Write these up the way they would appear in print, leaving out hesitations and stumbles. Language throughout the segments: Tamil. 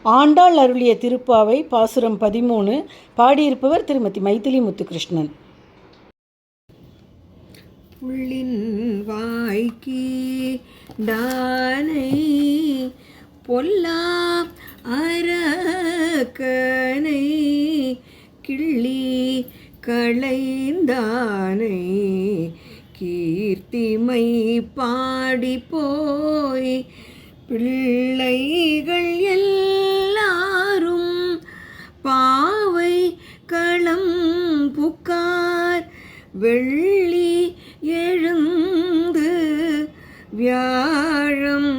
ஆண்டாள் அருளிய திருப்பாவை பாசுரம் 13. பாடியிருப்பவர் திருமதி மைதிலி முத்துகிருஷ்ணன். புள்ளின் வாய்க்கி டானை பொல்லா அரக்கனை கிள்ளி களைந்தானை கீர்த்திமை பாடி போய் பிள்ளைகள் எல்லாரும் பாவை களம் புக்கார் வெள்ளி எழுந்து வியாழம்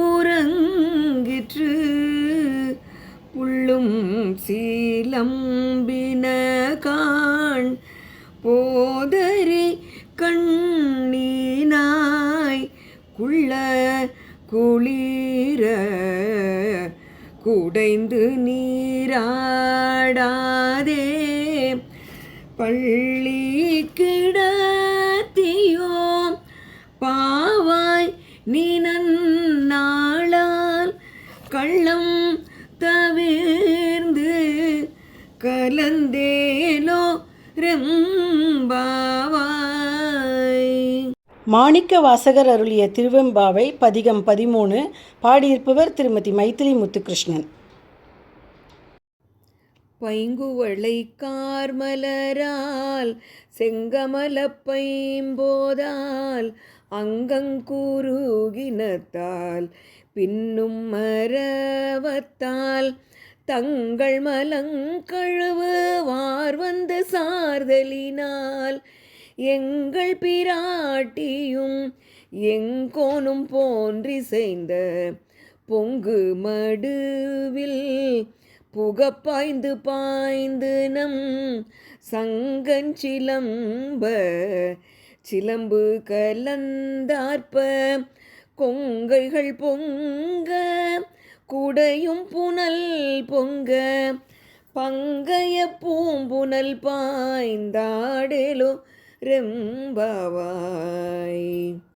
உறங்கிற்று புள்ளும் சீலம்பின காண் போதரி கண்ணீனாய் குள்ள குளிர குடைந்து நீராடாதே பள்ளி கிடத்தியோம் பாவாய் நீ நன்னாளால் கள்ளம் தவிர்ந்து கலந்தேலோ ரெம்பாவாய். மாணிக்க வாசகர் அருளிய திருவெம்பாவை பதிகம் 13. பாடியிருப்பவர் திருமதி மைதிலி முத்துகிருஷ்ணன். பைங்குவளை கார்மலரால் செங்கமல பைம்போதால் அங்கங்கூறுகினத்தால் பின்னும் மரவத்தால் தங்கள் மலங்கழுவு வார்வந்து சார்தலினால் எங்கள் பிராட்டியும் எங்கோனும் போன்றிசைந்த பொங்கு மடுவில் புகப்பாய்ந்து பாய்ந்து நம் சங்கஞ்சிலம்ப சிலம்பு கலந்தார்ப்ப கொங்கைகள் பொங்க குடையும் புனல் பொங்க பங்கைய பூம்புனல் பாய்ந்தாடேலோ ரெம்பாவாய்.